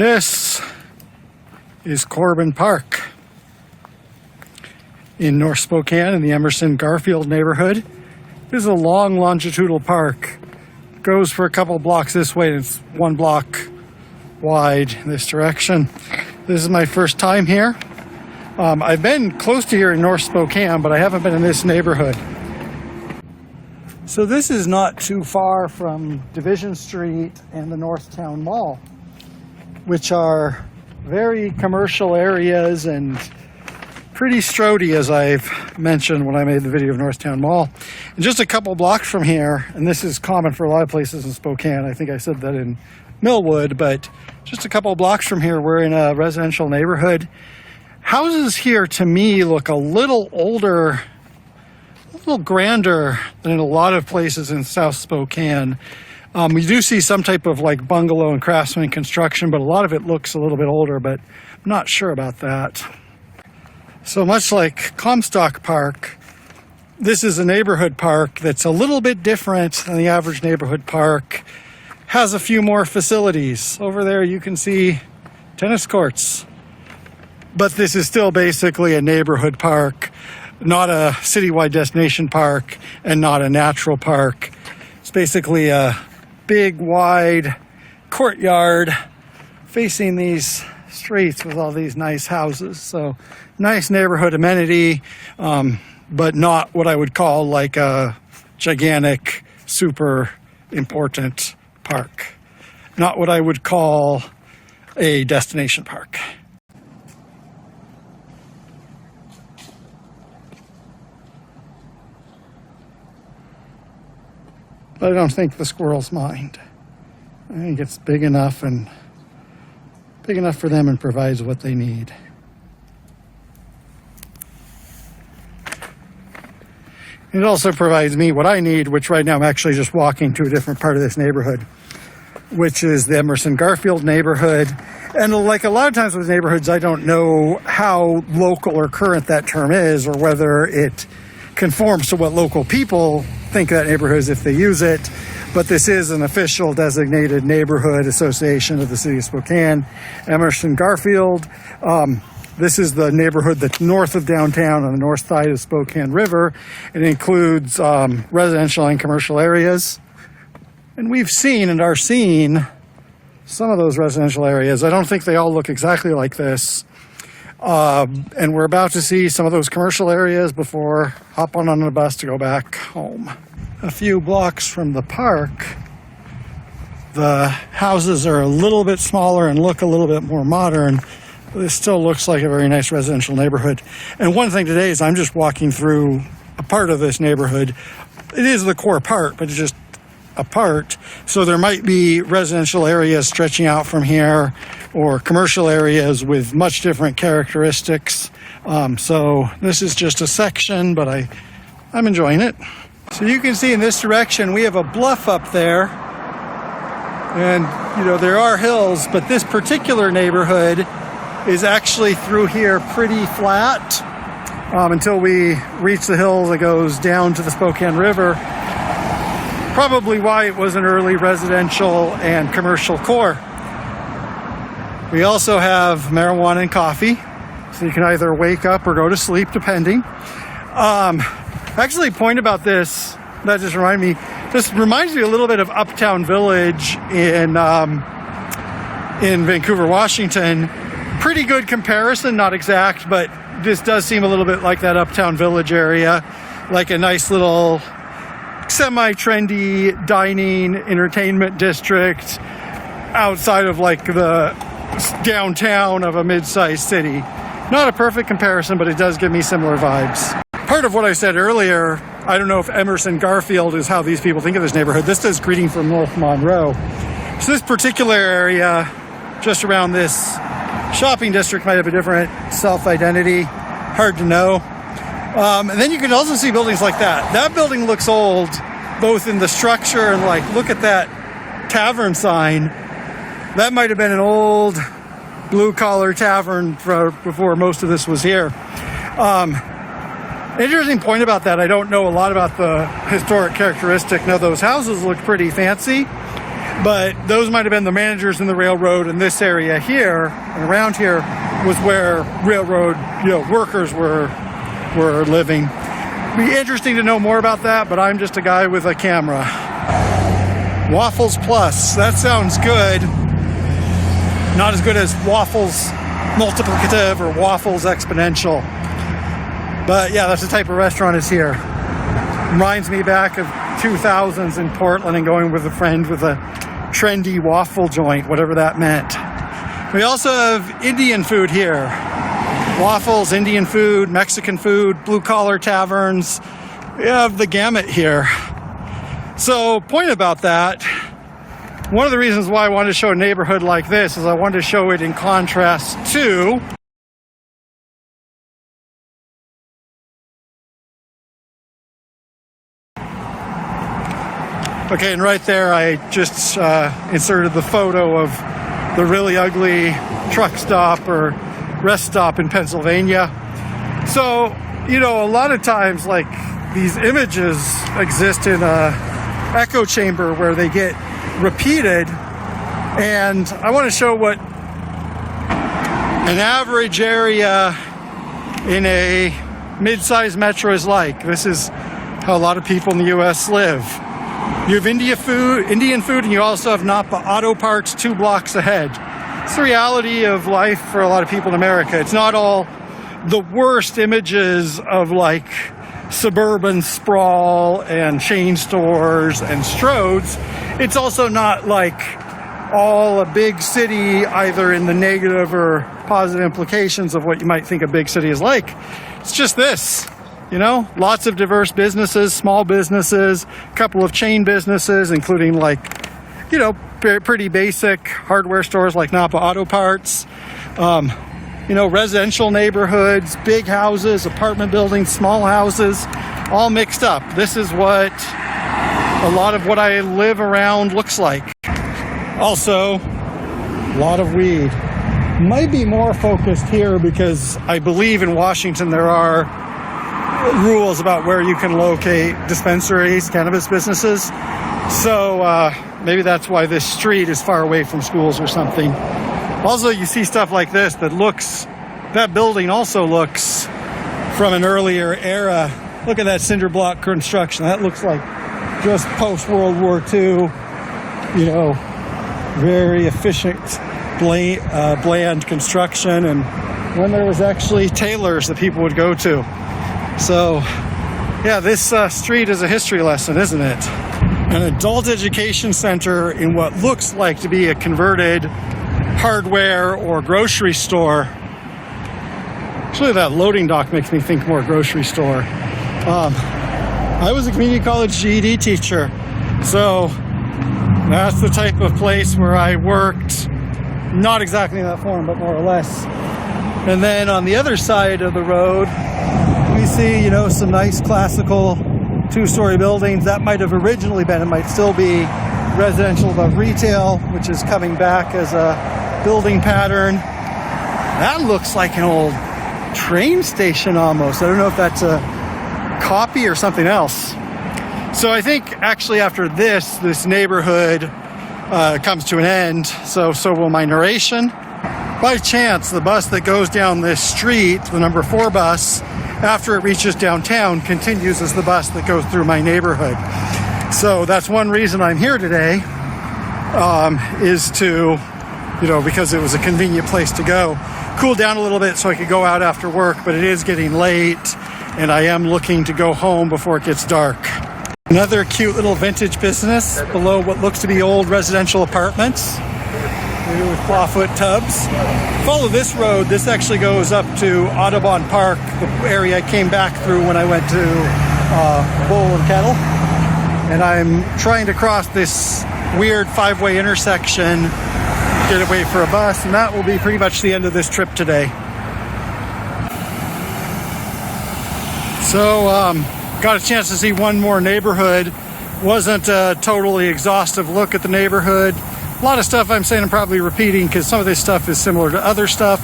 This is Corbin Park in North Spokane in the Emerson Garfield neighborhood. This is a long longitudinal park. It goes for a couple blocks this way, and it's 1 block wide in this direction. This is my first time here. I've been close to here in North Spokane, but I haven't been in this neighborhood. So this is not too far from Division Street and the North Town Mall, which are very commercial areas and pretty strody, as I've mentioned when I made the video of North Town Mall. And just a couple blocks from here, and this is common for a lot of places in Spokane, I think I said that in Millwood, but just a couple blocks from here, we're in a residential neighborhood. Houses here, to me, look a little older, a little grander than in a lot of places in South Spokane. We do see some type of like bungalow and craftsman construction, but a lot of it looks a little bit older, but I'm not sure about that. So much like Comstock Park, this is a neighborhood park that's a little bit different than the average neighborhood park. Has a few more facilities. Over there you can see tennis courts. But this is still basically a neighborhood park, not a citywide destination park and not a natural park. It's basically a big, wide courtyard facing these streets with all these nice houses. So nice neighborhood amenity, but not what I would call like a gigantic, super important park. Not what I would call a destination park. But I don't think the squirrels mind. I think it's big enough for them and provides what they need. It also provides me what I need, which right now I'm actually just walking to a different part of this neighborhood, which is the Emerson Garfield neighborhood. And like a lot of times with neighborhoods, I don't know how local or current that term is, or whether it conforms to what local people think that neighborhood is if they use it. But this is an official designated neighborhood association of the city of Spokane, Emerson Garfield. This is the neighborhood that's north of downtown on the north side of Spokane River. It includes residential and commercial areas. And we've seen and are seeing some of those residential areas. I don't think they all look exactly like this. And we're about to see some of those commercial areas before hopping on a bus to go back home. A few blocks from the park, the houses are a little bit smaller and look a little bit more modern. This still looks like a very nice residential neighborhood. And one thing today is I'm just walking through a part of this neighborhood. It is the core part, but it's just a part. So there might be residential areas stretching out from here or commercial areas with much different characteristics. So this is just a section, but I'm enjoying it. So you can see in this direction, we have a bluff up there. And, you know, there are hills, but this particular neighborhood is actually through here pretty flat until we reach the hills that goes down to the Spokane River. Probably why it was an early residential and commercial core. We also have marijuana and coffee, so you can either wake up or go to sleep, depending. Actually, a point about this that just reminded me, this reminds me a little bit of Uptown Village in Vancouver, Washington. Pretty good comparison, not exact, but this does seem a little bit like that Uptown Village area, like a nice little semi-trendy dining entertainment district outside of like the downtown of a mid-sized city. Not a perfect comparison, but it does give me similar vibes. Part of what I said earlier, I don't know if Emerson Garfield is how these people think of this neighborhood. This says greeting from North Monroe. So this particular area, just around this shopping district, might have a different self-identity. Hard to know. And then you can also see buildings like that. That building looks old, both in the structure and like, look at that tavern sign. That might have been an old blue-collar tavern before most of this was here. Interesting point about that, I don't know a lot about the historic characteristic. Now, those houses look pretty fancy. but those might have been the managers in the railroad, and this area here and around here was where railroad, workers were living. Be interesting to know more about that, but I'm just a guy with a camera. Waffles Plus, that sounds good. Not as good as Waffles Multiplicative or Waffles Exponential. But yeah, that's the type of restaurant is here. Reminds me back of 2000s in Portland and going with a friend with a trendy waffle joint, whatever that meant. We also have Indian food here. Waffles, Indian food, Mexican food, blue-collar taverns. We have the gamut here. So, point about that, one of the reasons why I wanted to show a neighborhood like this is I wanted to show it in contrast to okay, and right there I just inserted the photo of the really ugly truck stop or rest stop in Pennsylvania. So, a lot of times, like, these images exist in a echo chamber where they get repeated, and I want to show what an average area in a mid-sized metro is like. This is how a lot of people in the U.S. live. You have Indian food, and you also have Napa Auto Parts 2 blocks ahead. It's the reality of life for a lot of people in America. It's not all the worst images of like suburban sprawl and chain stores and stroads. It's also not like all a big city, either in the negative or positive implications of what you might think a big city is like. It's just this. Lots of diverse businesses, small businesses, a couple of chain businesses, including pretty basic hardware stores like Napa Auto Parts, residential neighborhoods, big houses, apartment buildings, small houses, all mixed up. This is what a lot of what I live around looks like. Also, a lot of weed. Might be more focused here because I believe in Washington there are rules about where you can locate dispensaries, cannabis businesses. So maybe that's why this street is far away from schools or something. Also, you see stuff like this that building also looks from an earlier era. Look at that cinder block construction. That looks like just post-World War II, very efficient, bland construction, and when there was actually tailors that people would go to. So, yeah, this street is a history lesson, isn't it? An adult education center in what looks like to be a converted hardware or grocery store. Actually, that loading dock makes me think more grocery store. I was a community college GED teacher, so that's the type of place where I worked, not exactly in that form, but more or less. And then on the other side of the road, we see, some nice classical 2-story buildings. That might have originally been, it might still be residential above retail, which is coming back as a building pattern. That looks like an old train station almost. I don't know if that's a copy or something else. So I think actually after this neighborhood comes to an end, so will my narration. By chance, the bus that goes down this street, the number 4 bus, after it reaches downtown, continues as the bus that goes through my neighborhood. So that's one reason I'm here today, is to, because it was a convenient place to go. Cool down a little bit so I could go out after work, but it is getting late, and I am looking to go home before it gets dark. Another cute little vintage business below what looks to be old residential apartments, maybe with clawfoot tubs. Follow this road. This actually goes up to Audubon Park, the area I came back through when I went to Bull and Kettle. And I'm trying to cross this weird 5-way intersection, get away for a bus, and that will be pretty much the end of this trip today. So, got a chance to see one more neighborhood. Wasn't a totally exhaustive look at the neighborhood. A lot of stuff I'm saying I'm probably repeating because some of this stuff is similar to other stuff,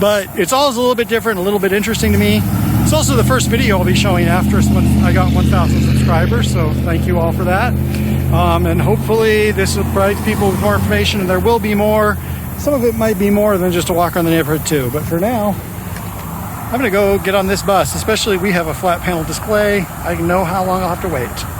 but it's always a little bit different, a little bit interesting to me. It's also the first video I'll be showing after I got 1,000 subscribers, so thank you all for that. And hopefully this will provide people with more information, and there will be more. Some of it might be more than just a walk around the neighborhood too, but for now, I'm going to go get on this bus. Especially we have a flat panel display. I know how long I'll have to wait.